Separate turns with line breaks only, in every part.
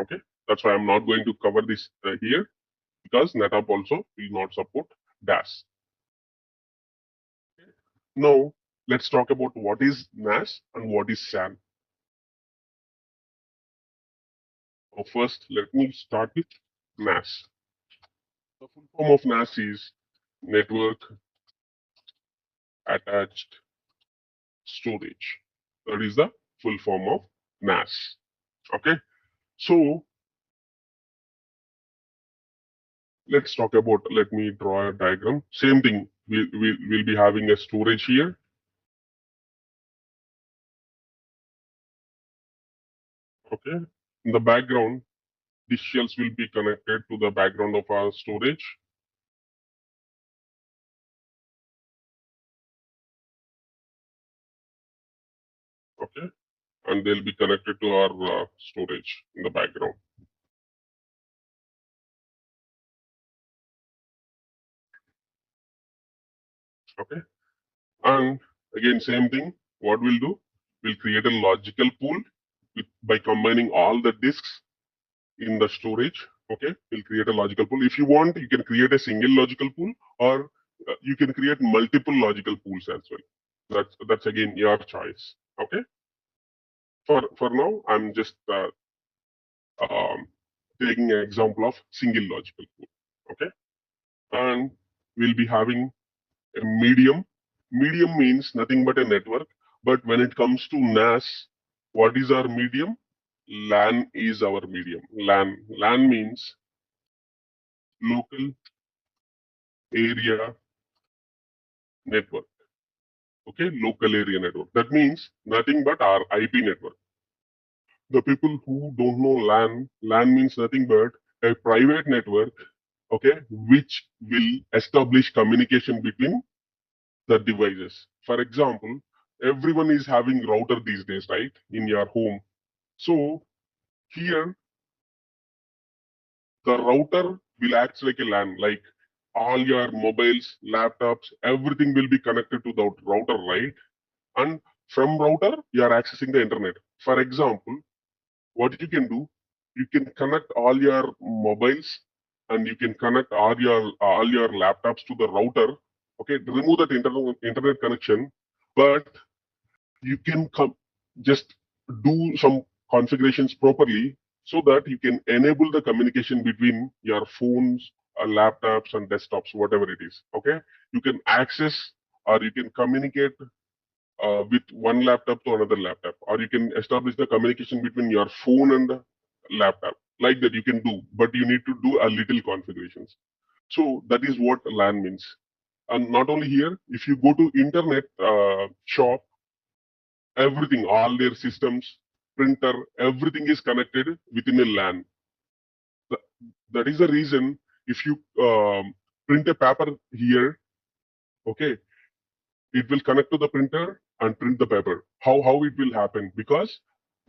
Okay, that's why I'm not going to cover this here, because NetApp also will not support DAS. Now, let's talk about what is NAS and what is SAN. So first, let me start with NAS. The full form of NAS is Network Attached Storage. That is the full form of NAS. Okay, so let's talk about, let me draw a diagram. Same thing, we'll be having a storage here. Okay, in the background, these shells will be connected to the background of our storage. Okay, and they'll be connected to our storage in the background. Okay, and again, same thing. What we'll do, we'll create a logical pool by combining all the disks in the storage. Okay, we'll create a logical pool. If you want, you can create a single logical pool, or you can create multiple logical pools as well. That's again your choice. Okay, for now, I'm just um, taking an example of single logical pool. Okay, and we'll be having a medium. Medium means nothing but a network. But when it comes to NAS, what is our medium? LAN is our medium. LAN means local area network. Okay, local area network. That means nothing but our IP network. The people who don't know LAN means nothing but a private network, okay, which will establish communication between the devices. For example, everyone is having router these days, right, in your home. So here, the router will act like a LAN, like all your mobiles, laptops, everything will be connected to the router, right? And from router, you are accessing the internet. For example, what you can do, you can connect all your mobiles and you can connect all your laptops to the router. Okay, remove that internet connection, but you can just do some configurations properly so that you can enable the communication between your phones, laptops, and desktops, whatever it is. Okay, you can access or you can communicate with one laptop to another laptop, or you can establish the communication between your phone and the laptop. Like that, you can do, but you need to do a little configurations. So that is what LAN means. And not only here, if you go to internet shop, everything, all their systems, printer, everything is connected within a LAN. That is the reason if you print a paper here, okay, it will connect to the printer and print the paper. How it will happen? Because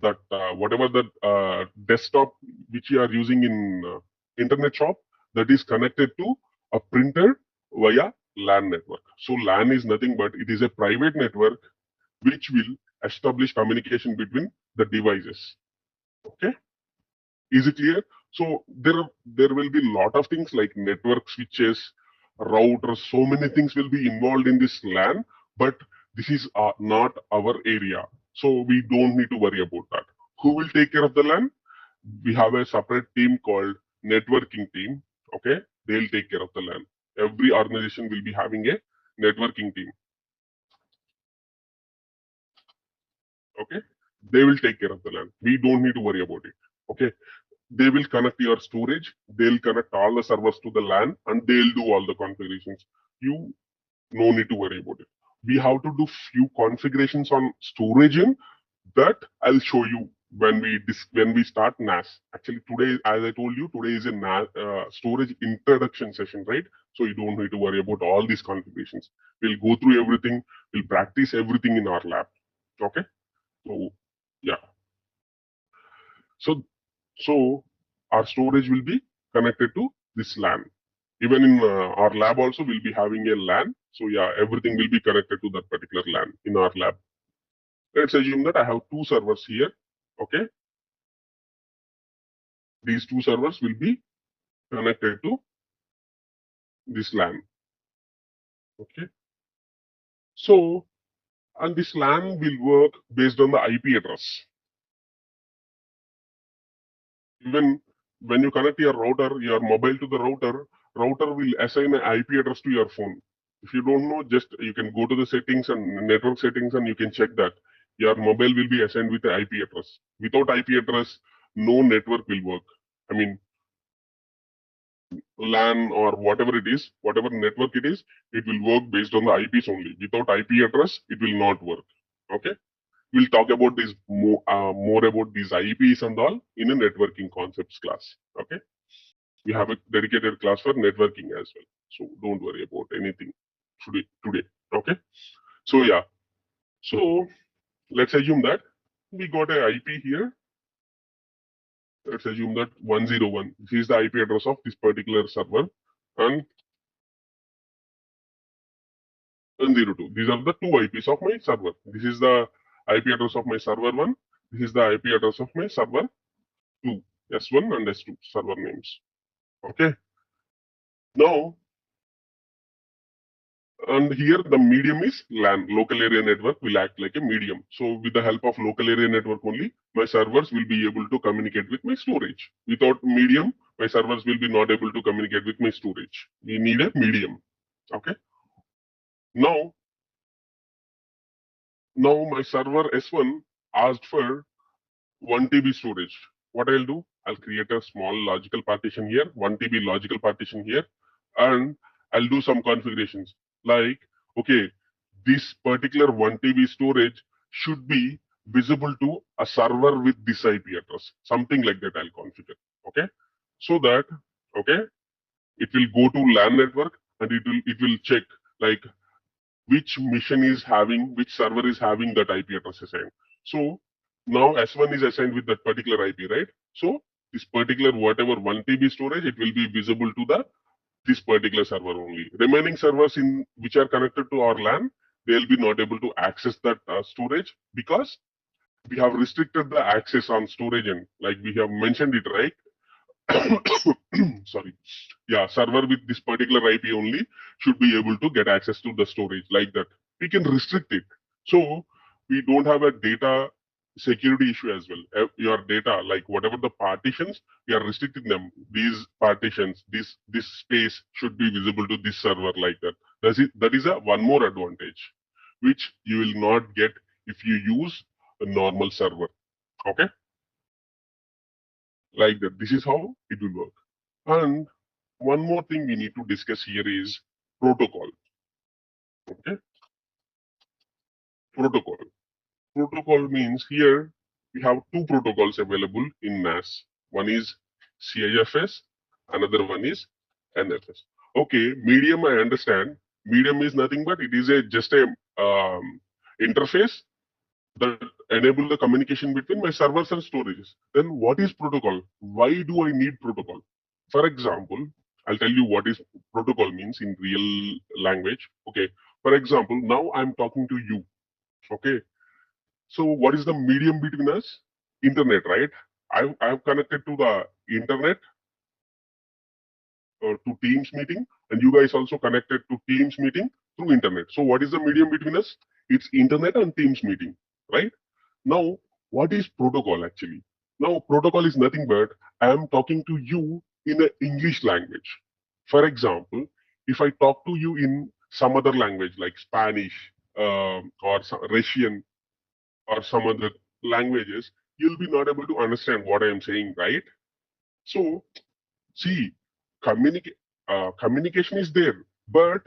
that whatever the desktop which you are using in internet shop, that is connected to a printer via LAN network. So LAN is nothing but it is a private network which will establish communication between the devices. Okay, is it clear? So there will be a lot of things like network switches, routers, so many things will be involved in this LAN, but this is not our area, so we don't need to worry about that. Who will take care of the LAN? We have a separate team called networking team. Okay, they'll take care of the LAN. Every organization will be having a networking team. Okay, they will take care of the LAN. We don't need to worry about it. Okay, they will connect your storage, they'll connect all the servers to the LAN, and they'll do all the configurations. You no need to worry about it. We have to do few configurations on storage in that I'll show you when we start NAS. Actually, today, as I told you, today is a storage introduction session, right? So you don't need to worry about all these configurations. We'll go through everything. We'll practice everything in our lab. Okay. So yeah. So so our storage will be connected to this LAN. Even in our lab also, we'll be having a LAN. So yeah, everything will be connected to that particular LAN in our lab. Let's assume that I have two servers here. Okay. These two servers will be connected to this LAN. Okay. So, and this LAN will work based on the IP address. Even when you connect your router, your mobile to the router will assign an IP address to your phone. If you don't know, just you can go to the settings and network settings and you can check that your mobile will be assigned with the IP address. Without IP address, no network will work. I mean, LAN or whatever it is, whatever network it will work based on the IPs only. Without IP address, it will not work. Okay. We'll talk about this more about these IPs and all in a networking concepts class. Okay. We have a dedicated class for networking as well. So don't worry about anything today. Okay. So yeah. So let's assume that we got a IP here. Let's assume that 101. This is the IP address of this particular server and 102. These are the two IPs of my server. This is the IP address of my server 1. This is the IP address of my server 2. S1 and S2 server names. Okay. Now, and here the medium is LAN, local area network will act like a medium. So with the help of local area network only, my servers will be able to communicate with my storage. Without medium, my servers will be not able to communicate with my storage. We need a medium. Okay. Now, my server S1 asked for 1 TB storage. What I'll do, I'll create a small logical partition here, 1 TB logical partition here, and I'll do some configurations like, okay, this particular 1 TB storage should be visible to a server with this IP address. Something like that I'll configure. Okay. So that, okay, it will go to LAN network and it will check like which mission is having, which server is having that IP address assigned. So now S1 is assigned with that particular IP, right? So this particular whatever 1 TB storage, it will be visible to the this particular server only. Remaining servers in which are connected to our LAN, they'll be not able to access that storage because we have restricted the access on storage end, like we have mentioned it, right? Sorry. Yeah, server with this particular IP only should be able to get access to the storage like that. We can restrict it. So we don't have a data security issue as well. Your data, like whatever the partitions, we are restricting them. These partitions, this space should be visible to this server like that. That is a one more advantage, which you will not get if you use a normal server. Okay, like that. This is how it will work. And one more thing we need to discuss here is protocol. Okay, protocol. Protocol means here we have two protocols available in NAS. One is CIFS, another one is NFS. Okay, medium I understand. Medium is nothing but it is just a interface that enable the communication between my servers and storages. Then what is protocol? Why do I need protocol? For example, I'll tell you what is protocol means in real language. Okay. For example, now I'm talking to you. Okay. So what is the medium between us? Internet, right? I've connected to the internet to Teams meeting, and you guys also connected to Teams meeting through internet. So what is the medium between us? It's internet and Teams meeting, right? Now, what is protocol actually? Now, protocol is nothing but I am talking to you in an English language. For example, if I talk to you in some other language like Spanish or Russian or some other languages, you'll be not able to understand what I am saying, right? So, see, communication is there, but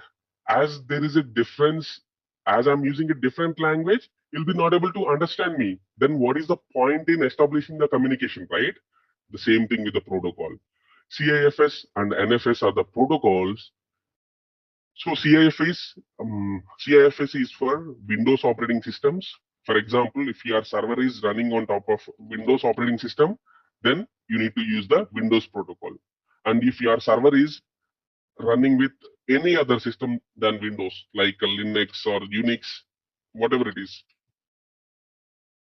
as there is a difference, as I'm using a different language, you'll be not able to understand me. Then what is the point in establishing the communication, right? The same thing with the protocol. CIFS and NFS are the protocols. So CIFS is for Windows operating systems. For example, if your server is running on top of Windows operating system, then you need to use the Windows protocol. And if your server is running with any other system than Windows, like a Linux or Unix, whatever it is,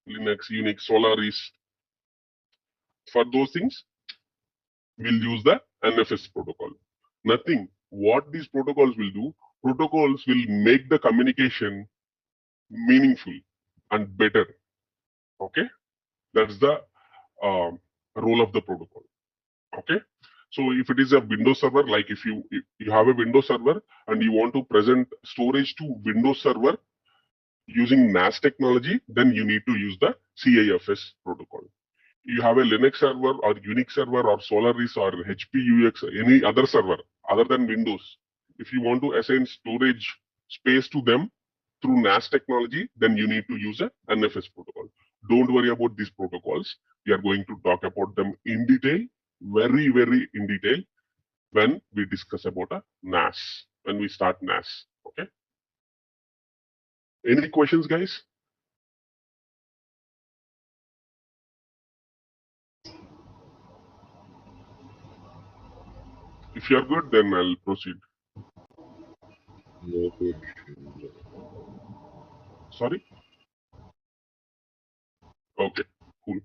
Linux, Unix, Solaris, for those things, will use the NFS protocol. Nothing. What these protocols will do, protocols will make the communication meaningful and better. Okay, that's the role of the protocol. Okay, so if it is a Windows server, like if you have a Windows server and you want to present storage to Windows server using NAS technology, then you need to use the CIFS protocol. You have a Linux server or Unix server or Solaris or HP UX, any other server other than Windows. If you want to assign storage space to them through NAS technology, then you need to use a NFS protocol. Don't worry about these protocols. We are going to talk about them in detail, very, very in detail, when we discuss about a NAS, when we start NAS. Okay. Any questions, guys? If you are good, then I'll proceed.
No good.
Sorry? Okay, cool.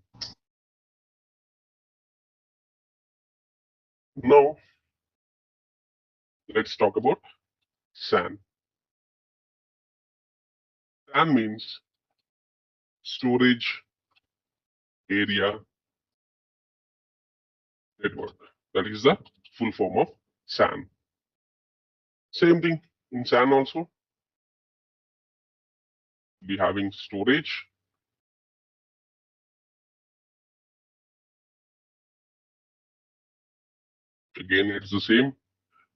Now, let's talk about SAN. SAN means storage area network. That is the full form of SAN. Same thing in SAN also. Be having storage. Again, it's the same.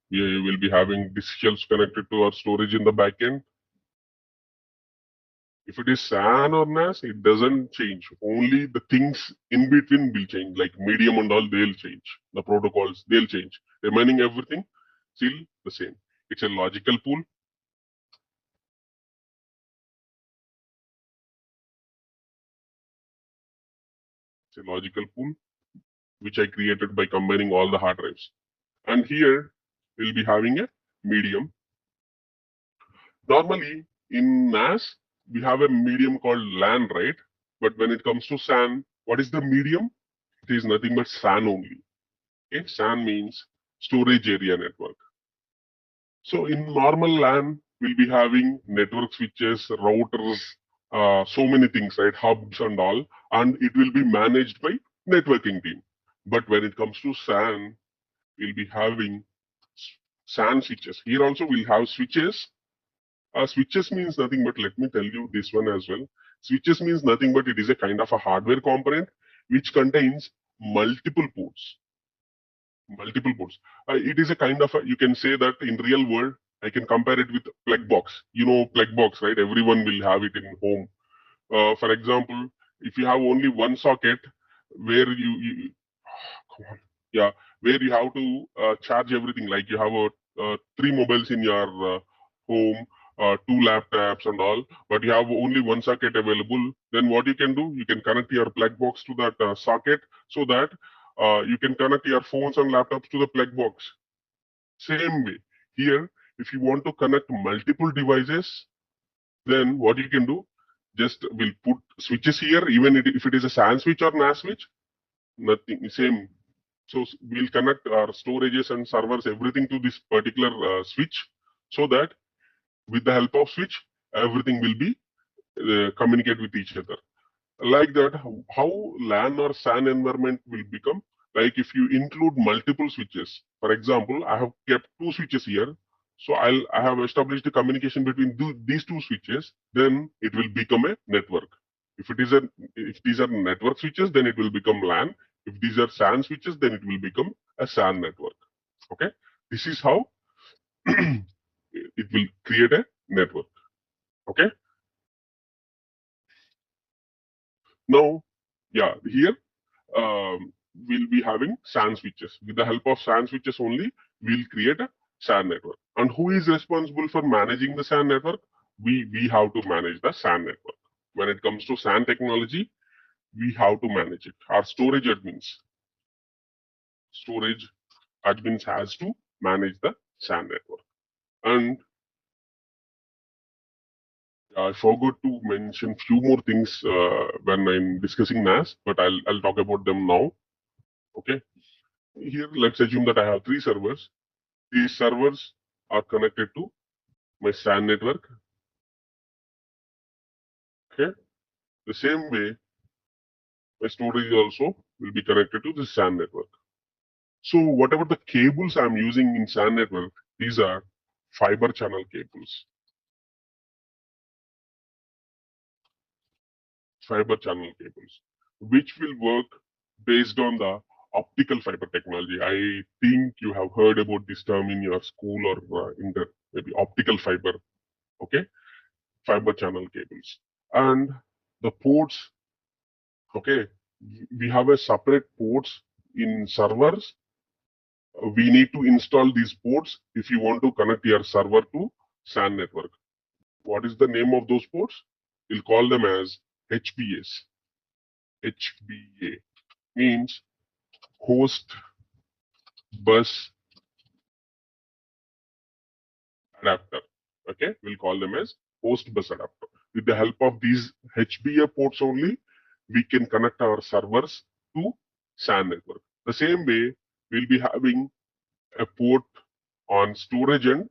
We will be having disk shelves connected to our storage in the backend. If it is SAN or NAS, it doesn't change. Only the things in between will change, like medium and all, they'll change. The protocols, they'll change. Remaining everything still the same. It's a logical pool. It's a logical pool which I created by combining all the hard drives. And here we'll be having a medium. Normally in NAS, we have a medium called LAN, right? But when it comes to SAN, what is the medium? It is nothing but SAN only. Okay? SAN means storage area network. So in normal LAN, we'll be having network switches, routers, so many things, right? Hubs and all, and it will be managed by networking team. But when it comes to SAN, we'll be having SAN switches. Here also we'll have switches. Switches means nothing but, let me tell you this one as well. Switches means nothing but it is a kind of a hardware component which contains multiple ports. Multiple ports. It is a kind of you can say that in real world, I can compare it with plug box. You know plug box, right? Everyone will have it in home. For example, if you have only one socket where you come on, yeah, where you have to charge everything, like you have three mobiles in your home, two laptops and all, but you have only one socket available, then what you can do, you can connect your plug box to that socket, so that you can connect your phones and laptops to the plug box. Same way here, if you want to connect multiple devices, then what you can do, just we'll put switches here, even if it is a SAN switch or NAS switch, nothing, same. So we'll connect our storages and servers, everything to this particular switch, so that with the help of switch, everything will be communicate with each other. Like that, how LAN or SAN environment will become, like if you include multiple switches. For example, I have kept two switches here. So I have established the communication between these two switches, then it will become a network. If these are network switches, then it will become LAN. If these are SAN switches, then it will become a SAN network. Okay, this is how it will create a network. Okay, now, yeah, here we'll be having SAN switches. With the help of SAN switches only, we'll create a SAN network. And who is responsible for managing the SAN network? We have to manage the SAN network. When it comes to SAN technology, we have to manage it. Our storage admins has to manage the SAN network. And I forgot to mention few more things when I'm discussing NAS, but I'll talk about them now. Okay. Here, let's assume that I have 3 servers. These servers are connected to my SAN network. Okay. The same way, my storage also will be connected to the SAN network. So whatever the cables I'm using in SAN network, these are fiber channel cables. Fiber channel cables, which will work based on the optical fiber technology. I think you have heard about this term in your school or in the maybe optical fiber. Okay, fiber channel cables, and the ports. Okay, we have a separate ports in servers. We need to install these ports if you want to connect your server to SAN network. What is the name of those ports? We'll call them as HBAs. HBA means host bus adapter. Okay, we'll call them as host bus adapter. With the help of these HBA ports only, we can connect our servers to SAN network. The same way, we'll be having a port on storage end.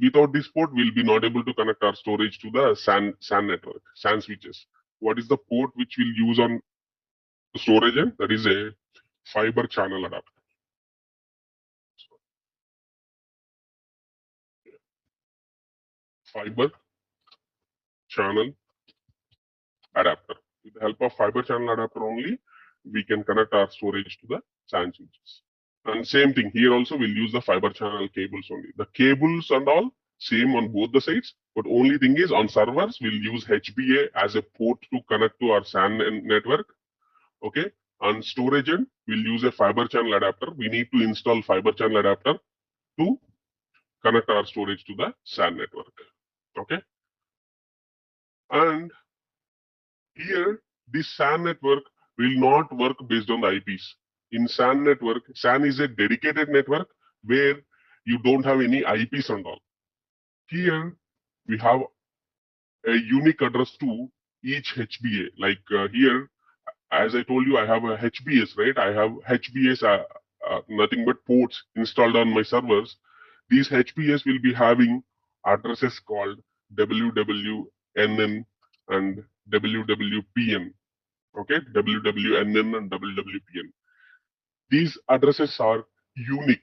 Without this port, we'll be not able to connect our storage to the SAN network, SAN switches. What is the port which we'll use on storage end? That is a fiber channel adapter. Fiber channel adapter. With the help of fiber channel adapter only, we can connect our storage to the SAN switches. And same thing here also, we'll use the fiber channel cables only. The cables and all same on both the sides, but only thing is on servers we'll use HBA as a port to connect to our SAN network. Okay. On storage end, we'll use a fiber channel adapter. We need to install fiber channel adapter to connect our storage to the SAN network. Okay. And here, this SAN network will not work based on the IPs. In SAN network, SAN is a dedicated network where you don't have any IPs and all. Here, we have a unique address to each HBA. Like here, as I told you, I have a HBS, right? I have HBS, nothing but ports installed on my servers. These HBS will be having addresses called WWNN and WWPN. Okay, WWNN and WWPN. These addresses are unique.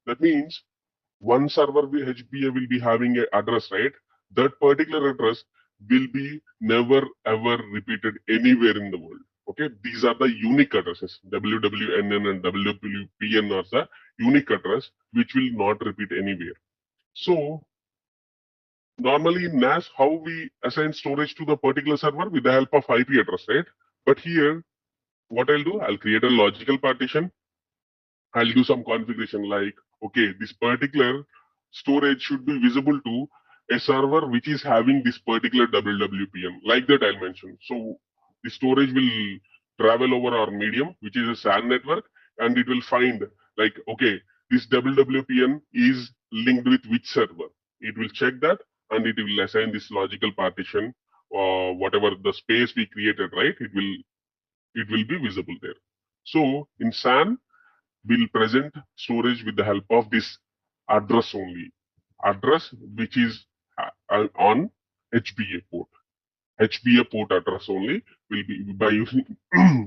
That means one server HBA will be having an address, right? That particular address will be never ever repeated anywhere in the world. Okay, these are the unique addresses. WWNN and WWPN are the unique address which will not repeat anywhere. So normally in NAS, how we assign storage to the particular server with the help of IP address, right? But here, what I'll do, I'll create a logical partition. I'll do some configuration like, okay, this particular storage should be visible to a server which is having this particular WWPN, like that I'll mention. So the storage will travel over our medium, which is a SAN network, and it will find like, okay, this WWPN is linked with which server. It will check that and it will assign this logical partition, whatever the space we created, right? It will be visible there. So in SAN, will present storage with the help of this address only. Address which is on HBA port. HBA port address only will be by using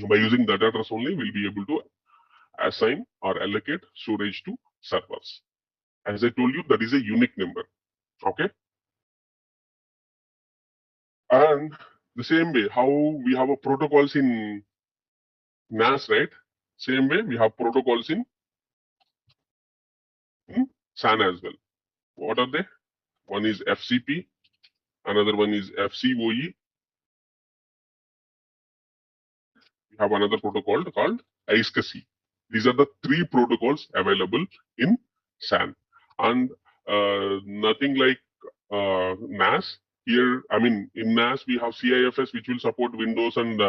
by using that address only we'll be able to assign or allocate storage to servers. As I told you, that is a unique number. Okay. And the same way, how we have a protocols in NAS, right? Same way we have protocols in SAN as well. What are they? One is FCP, another one is FCOE. We have another protocol called ISCSI. These are the 3 protocols available in SAN. And nothing like NAS. Here, I mean, in NAS, we have CIFS, which will support Windows, and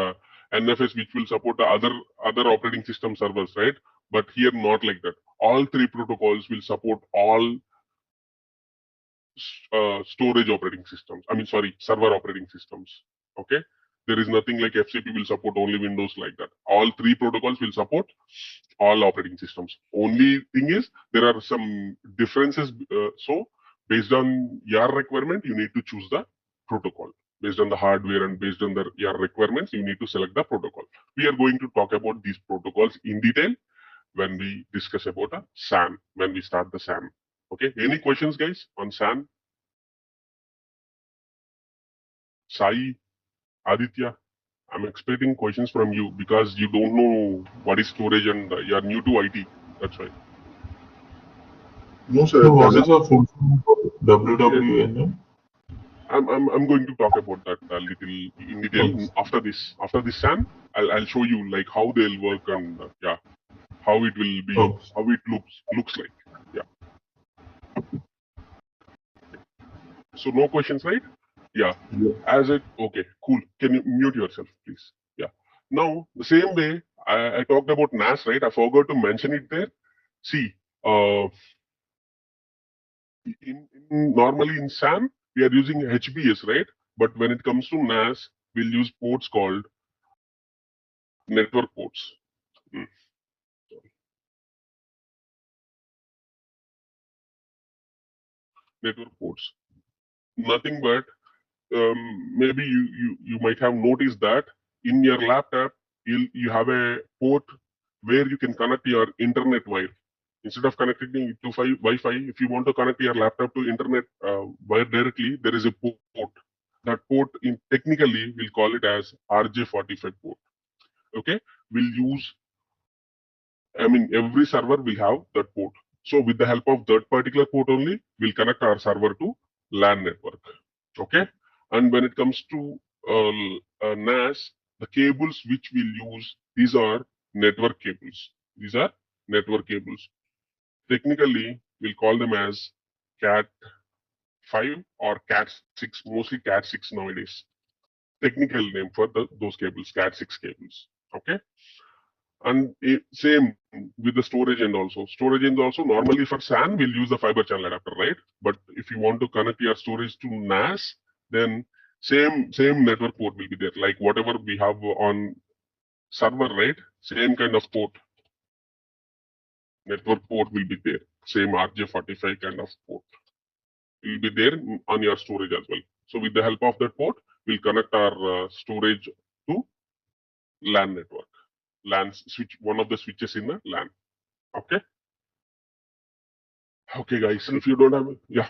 NFS, which will support the other operating system servers, right? But here, not like that. All 3 protocols will support all storage operating systems. I mean, sorry, server operating systems. Okay. There is nothing like FCP will support only Windows like that. All three protocols will support all operating systems. Only thing is there are some differences. So based on your requirement, you need to choose the protocol. Based on the hardware and based on your requirements, you need to select the protocol. We are going to talk about these protocols in detail when we discuss about a SAN, when we start the SAN. Okay, any questions guys on SAN? Sai, Aditya, I'm expecting questions from you because you don't know what is storage and you're new to IT. That's why.
No, sir. What is the full form for WWNM?
I'm going to talk about that a little in detail after this. After this SAN, I'll show you like how they'll work and yeah, how it will be, how it looks like. Yeah. So no questions, right? Yeah. As it okay, cool. Can you mute yourself, please? Yeah. Now the same way I talked about NAS, right? I forgot to mention it there. See, normally in SAN we are using HBS, right? But when it comes to NAS, we'll use ports called network ports. Network ports. Nothing but maybe you might have noticed that in your laptop you have a port where you can connect your internet wire. Instead of connecting it to Wi-Fi, if you want to connect your laptop to internet wire directly, there is a port. That port, in technically, we'll call it as RJ45 port. Okay, we'll use. I mean, every server will have that port. So with the help of that particular port only, we'll connect our server to LAN network. Okay, and when it comes to NAS, the cables which we'll use, these are network cables. These are network cables. Technically, we'll call them as Cat 5 or Cat 6, mostly Cat 6 nowadays. Technical name for those cables, Cat 6 cables. Okay. And same with the storage end also. Storage end also, normally for SAN, we'll use the fiber channel adapter, right? But if you want to connect your storage to NAS, then same network port will be there. Like whatever we have on server, right? Same kind of port. Network port will be there. Same RJ45 kind of port will be there on your storage as well. So with the help of that port, we'll connect our storage to LAN network. LAN switch, one of the switches in the LAN. Okay. Okay, guys. If you don't have, yeah.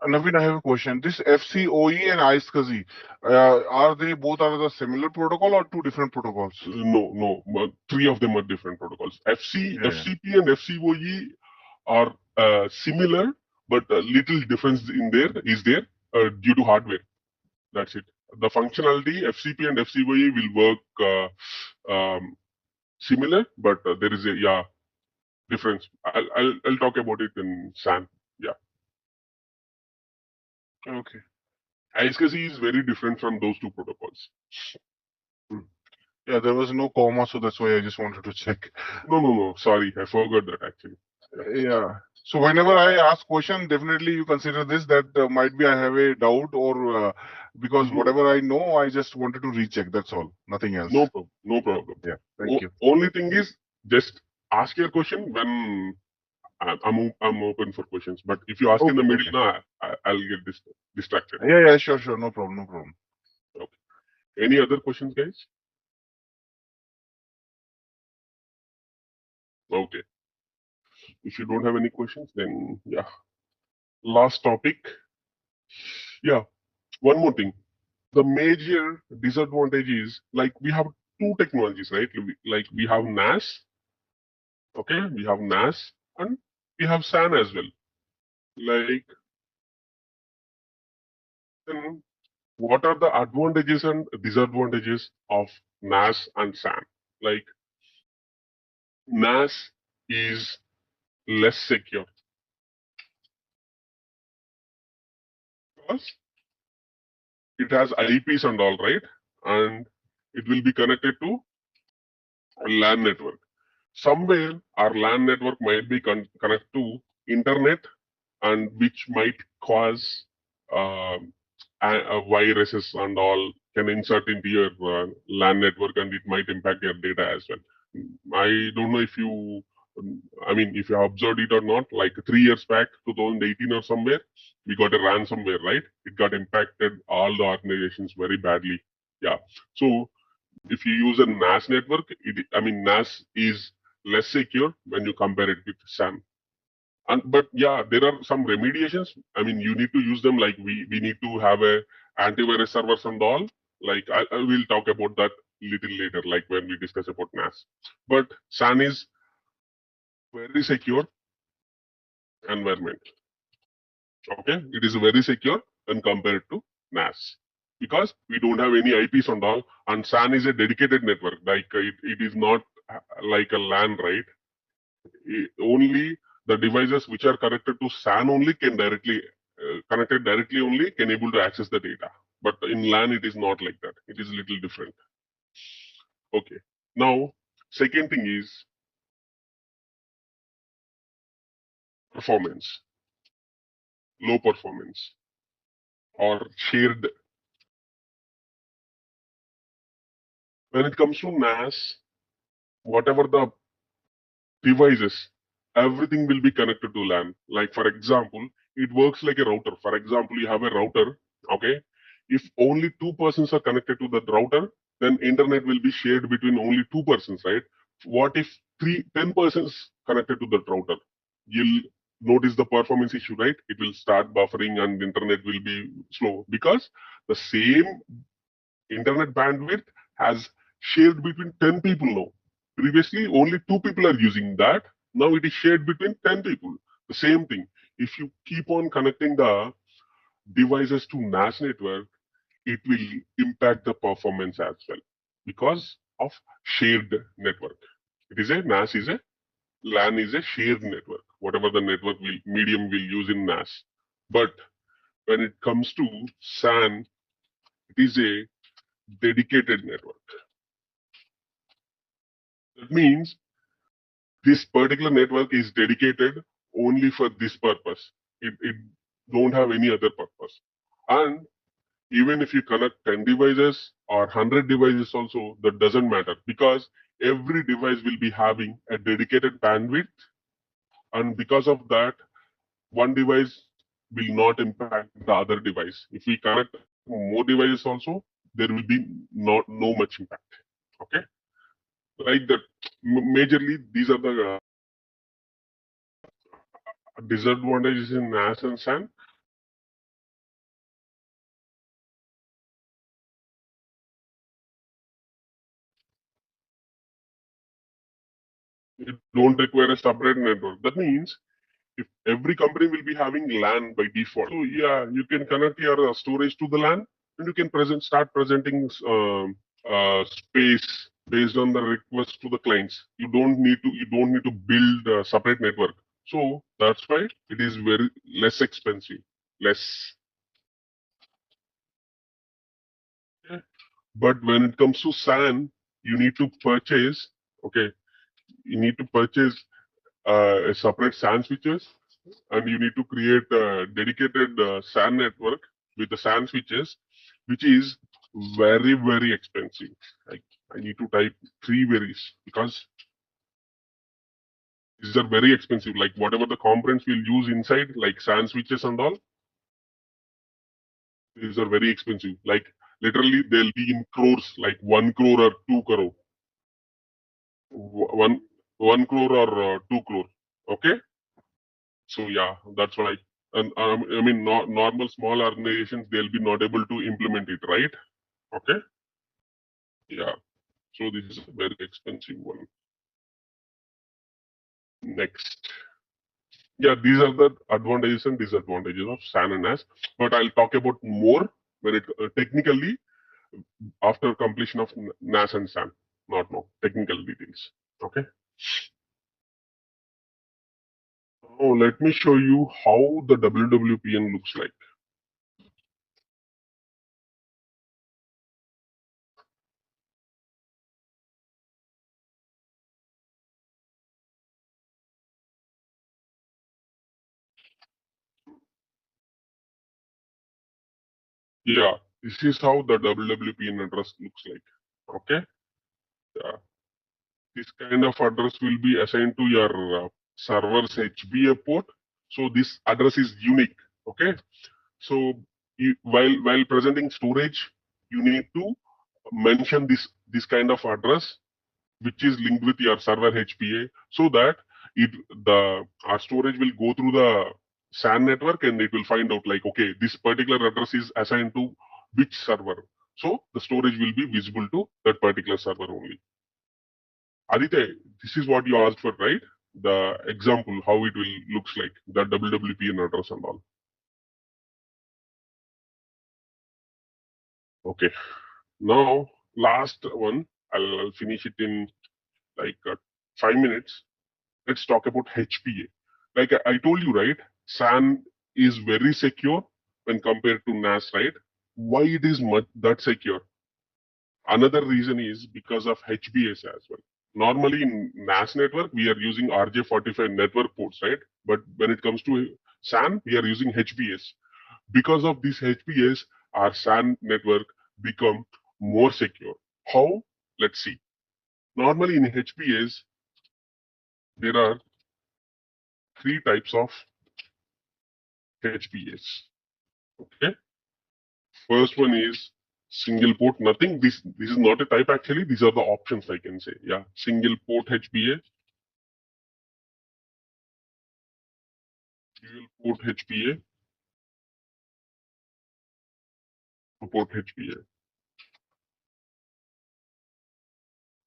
Naveen, I have a question. This FCOE and iSCSI, are they both are the similar protocol or two different protocols?
No. Three of them are different protocols. FCP and FCOE are similar, but a little difference in there is there due to hardware. That's it. The functionality FCP and FCOE will work similar, but there is a difference. I'll talk about it in SAN. Yeah.
Okay.
iSCSI is very different from those two protocols.
Yeah, there was no comma, so that's why I just wanted to check.
No. Sorry, I forgot that actually.
Yeah. So whenever I ask question, definitely you consider this that might be I have a doubt or because whatever I know, I just wanted to recheck. That's all. Nothing else.
No problem.
Yeah. Thank you.
Only thing is just ask your question when I'm open for questions. But if you ask in the middle, I'll get distracted.
Yeah. Sure. No problem.
Okay. Any other questions, guys? Okay. If you don't have any questions, then yeah. Last topic. Yeah. One more thing. The major disadvantage is like we have two technologies, right? Like we have NAS. Okay, we have NAS and we have SAN as well. Like, then what are the advantages and disadvantages of NAS and SAN? Like, NAS is less secure because it has IPs and all, right? And it will be connected to a LAN network. Somewhere our LAN network might be connected to internet and which might cause viruses and all can insert into your LAN network, and it might impact your data as well. I don't know if you, I mean, if you observed it or not. Like 3 years back, 2018 or somewhere, we got a ransomware, right? It got impacted all the organizations very badly. Yeah. So if you use a NAS network, NAS is less secure when you compare it with SAN. But yeah, there are some remediations. I mean, you need to use them. Like we need to have a antivirus servers and all. Like I will talk about that little later, like when we discuss about NAS. But SAN is very secure environment. Okay, it is very secure when compared to NAS because we don't have any IPs and all, and SAN is a dedicated network. Like it is not like a LAN, right? Only the devices which are connected to SAN only can directly connected directly only can able to access the data. But in LAN it is not like that. It is a little different. Okay. Now, second thing is performance, low performance or shared. When it comes to NAS, whatever the devices, everything will be connected to LAN. Like for example, it works like a router. For example, you have a router, okay? If only two persons are connected to that router, then internet will be shared between only two persons, right? What if 10 persons connected to that router? You'll notice the performance issue, right? It will start buffering and internet will be slow because the same internet bandwidth has shared between 10 people now. Previously, only two people are using that. Now it is shared between 10 people. The same thing. If you keep on connecting the devices to NAS network, it will impact the performance as well because of shared network. It is a NAS is a LAN is a shared network, whatever the network will medium will use in NAS. But when it comes to SAN, it is a dedicated network. That means this particular network is dedicated only for this purpose. It don't have any other purpose. And even if you connect 10 devices or 100 devices also, that doesn't matter because every device will be having a dedicated bandwidth. And because of that, one device will not impact the other device. If we connect more devices also, there will be not no much impact. Okay, like that. Majorly, these are the disadvantages in NAS and SAN. It don't require a separate network. That means if every company will be having LAN by default, so yeah, you can connect your storage to the LAN and you can start presenting space based on the request to the clients. You don't need to build a separate network. So that's why it is very less expensive, less. Okay. But when it comes to SAN, you need to purchase. Okay, you need to purchase a separate SAN switches, and you need to create a dedicated SAN network with the SAN switches, which is very expensive. Like I need to type three varies because these are very expensive. Like whatever the components we'll use inside, like SAN switches and all, these are very expensive. Like literally, they'll be in crores, like 1 crore or 2 crore, one 1 crore or 2 crore. Okay. So yeah, that's why. And normal small organizations they'll be not able to implement it, right? Okay, yeah. So this is a very expensive one. Next, yeah, these are the advantages and disadvantages of SAN and NAS. But I'll talk about more when it technically after completion of NAS and SAN. Not now, technical details. Okay. Now let me show you how the WWPN looks like. Yeah, this is how the WWPN address looks like. Okay. Yeah. This kind of address will be assigned to your server's HBA port. So this address is unique. Okay. So while presenting storage, you need to mention this kind of address which is linked with your server HPA, so that our storage will go through the SAN network and it will find out like, okay, this particular address is assigned to which server. So the storage will be visible to that particular server only. Aditya, this is what you asked for, right? The example, how it will looks like, the WWPN address and all. Okay. Now, last one, I'll finish it in like 5 minutes. Let's talk about HPA. Like I told you, right? SAN is very secure when compared to NAS, right? Why it is that secure? Another reason is because of HBS as well. Normally in NAS network, we are using RJ45 network ports, right? But when it comes to SAN, we are using HBS. Because of this HBS, our SAN network become more secure. How? Let's see. Normally in HBS, there are three types of HBS. Okay. First one is single port. Nothing. This is not a type actually. These are the options I can say. Yeah. Single port HBA, dual port HBA, two port HBA.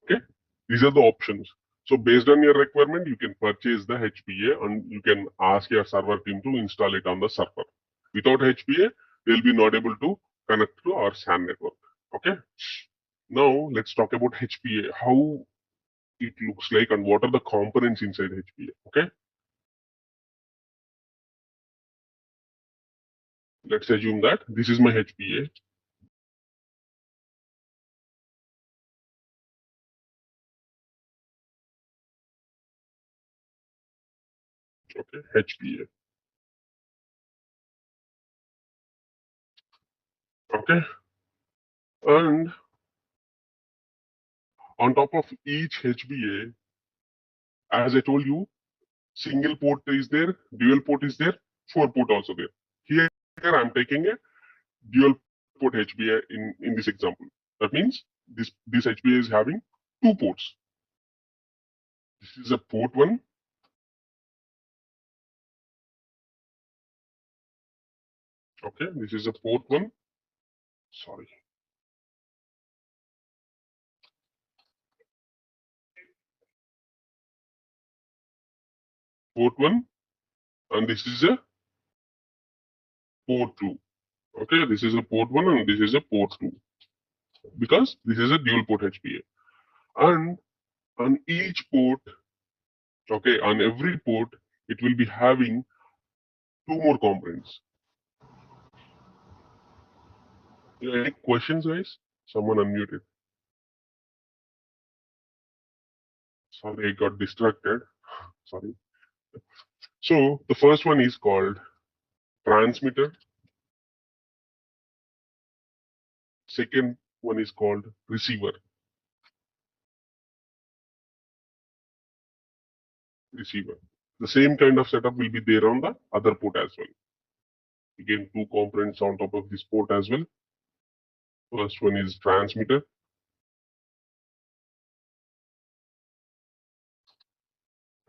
Okay. These are the options. So based on your requirement, you can purchase the HBA and you can ask your server team to install it on the server. Without HBA, they'll be not able to connect to our SAN network. Okay. Now let's talk about HBA. How it looks like and what are the components inside HBA. Okay. Let's assume that this is my HBA. Okay, HBA. Okay, and on top of each HBA, as I told you, single port is there, dual port is there, four port also there. Here I'm taking a dual port HBA in this example. That means this HBA is having two ports. This is a port one. Okay, this is a port one. Sorry. Port one, and this is a port two. Okay, this is a port one and this is a port two. Because this is a dual port HBA. And on each port, okay, on every port, it will be having two more components. Any questions, guys? Someone unmuted. Sorry, I got distracted. Sorry. So the first one is called transmitter. Second one is called receiver. Receiver. The same kind of setup will be there on the other port as well. Again, two components on top of this port as well. First one is transmitter.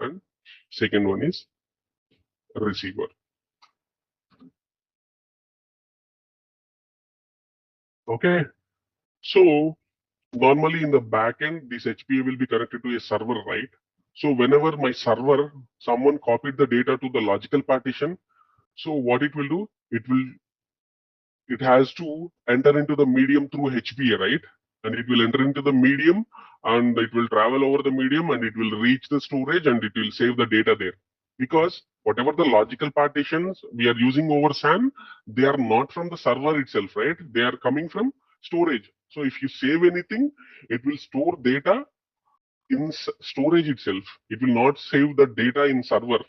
And second one is receiver. Okay. So normally in the backend, this HPA will be connected to a server, right? So whenever my server, someone copied the data to the logical partition, so what it will do, it has to enter into the medium through HPA, right? And it will enter into the medium and it will travel over the medium and it will reach the storage and it will save the data there. Because whatever the logical partitions we are using over SAN, they are not from the server itself, right? They are coming from storage. So if you save anything, it will store data in storage itself. It will not save the data in server.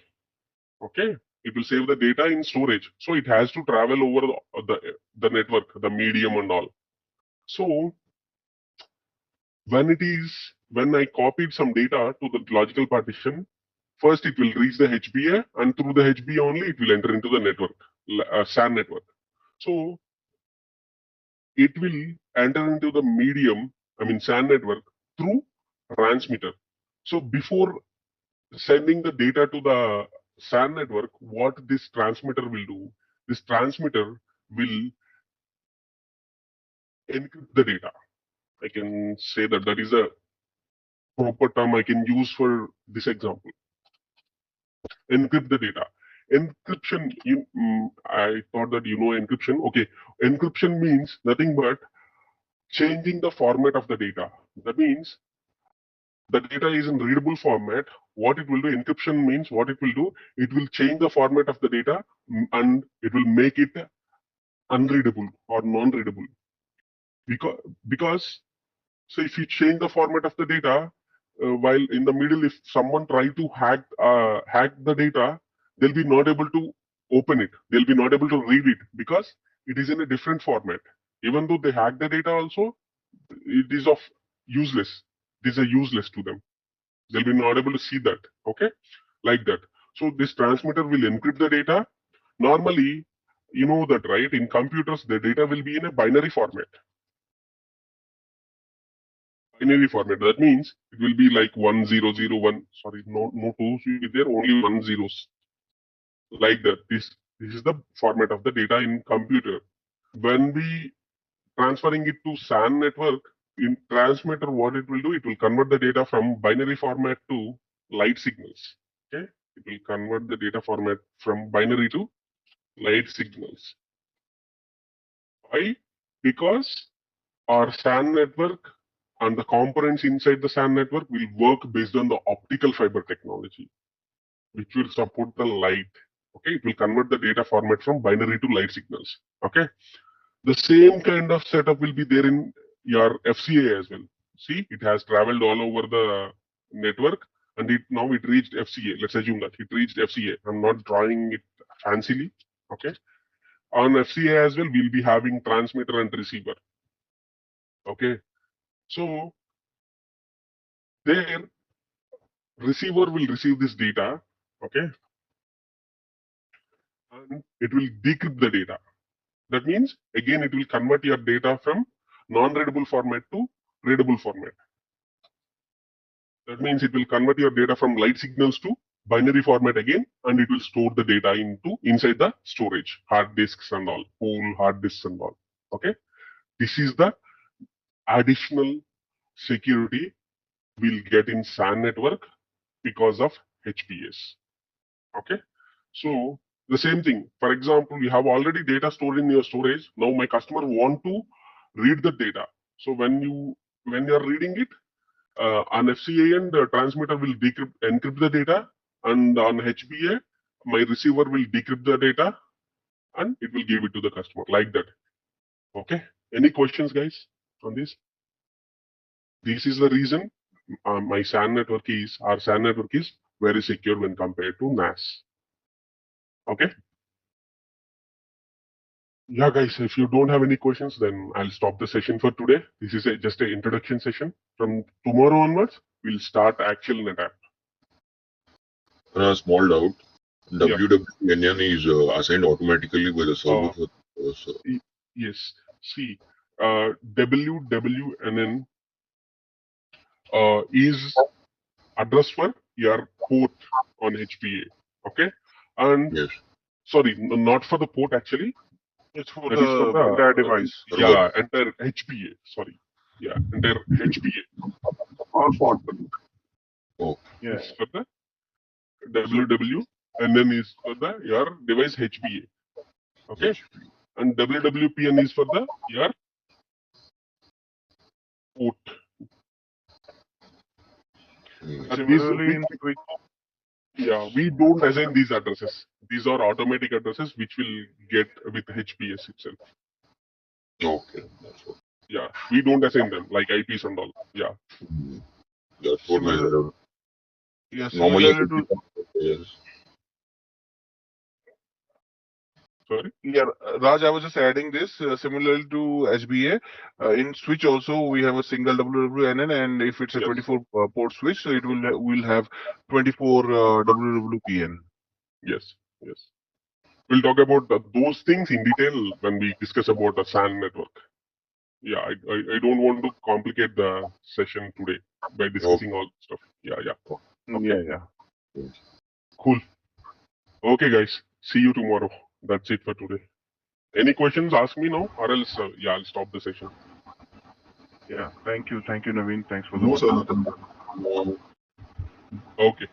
Okay. It will save the data in storage. So it has to travel over the network, the medium and all. So when I copied some data to the logical partition, first it will reach the HBA, and through the HBA only it will enter into the network, SAN network. So it will enter into the medium, SAN network, through transmitter. So before sending the data to the SAN network, what this transmitter will do, this transmitter will encrypt the data. I can say that is a proper term I can use for this example. Encrypt the data. Encryption, I thought that you know encryption. Okay, encryption means nothing but changing the format of the data. That means the data is in readable format. What it will do, encryption means what it will do, it will change the format of the data and it will make it unreadable or non-readable. Because so if you change the format of the data, while in the middle, if someone try to hack the data, they'll be not able to open it. They'll be not able to read it because it is in a different format. Even though they hack the data also, it is of useless. These are useless to them. They'll be not able to see that. Okay, like that. So this transmitter will encrypt the data. Normally, you know that, right? In computers, the data will be in a binary format. Binary format. That means it will be like 1001. Sorry, no twos will be there, only 1 zeros. Like that. This is the format of the data in computer. When we transferring it to SAN network, in transmitter, what it will do, it will convert the data from binary format to light signals. Okay, it will convert the data format from binary to light signals. Why? Because our SAN network and the components inside the SAN network will work based on the optical fiber technology, which will support the light. Okay, it will convert the data format from binary to light signals. Okay, the same kind of setup will be there in your FCA as well. See, it has traveled all over the network and now it reached FCA. Let's assume that it reached FCA. I'm not drawing it fancily. Okay, on FCA as well, we'll be having transmitter and receiver. Okay, so there receiver will receive this data. Okay, and it will decrypt the data. That means again it will convert your data from non-readable format to readable format. That means it will convert your data from light signals to binary format again, and it will store the data inside the storage, hard disks and all, pool hard disks and all. Okay, this is the additional security we'll get in SAN network because of HPS. Okay, so the same thing. For example, you have already data stored in your storage. Now my customer want to read the data. So when you are reading it, on FCA end, the transmitter will encrypt the data, and on HBA, my receiver will decrypt the data, and it will give it to the customer like that. Okay. Any questions, guys, on this? This is the reason our SAN network is very secure when compared to NAS. Okay. Yeah, guys, if you don't have any questions, then I'll stop the session for today. This is just an introduction session. From tomorrow onwards, we'll start actual NetApp.
A small doubt.
Yeah.
WWNN is assigned automatically by the server.
Yes. See, WWNN is address for your port on HPA. Okay. And
Yes.
sorry, not for the port actually.
It's for
That is for
the entire device.
Yeah, entire HPA. Sorry. Yeah, entire HPA.
Or port.
Oh.
Yes, for the WW, and then is for your device HPA. Okay. And WWPN is for your port.
Similarly, in switch.
Yeah, we don't assign these addresses. These are automatic addresses which will get with HPS itself.
Okay, that's what.
Yeah, we don't assign them like IPs and all. Yeah.
That's what I
Yeah,
normally.
similarly to
Yes.
Sorry.
Yeah, Raj, I was just adding this similarly to HBA. In switch also we have a single WWNN, and if it's a
Yes.
24 port switch, so it will have 24 WWPN.
Yes. Yes. We'll talk about those things in detail when we discuss about a SAN network. Yeah, I don't want to complicate the session today by discussing all stuff. Yeah. Okay.
Yeah.
Cool. Okay, guys. See you tomorrow. That's it for today. Any questions? Ask me now, or else I'll stop the session.
Yeah. Thank you, Naveen. Thanks for the
No, sir.
wonderful.
Okay.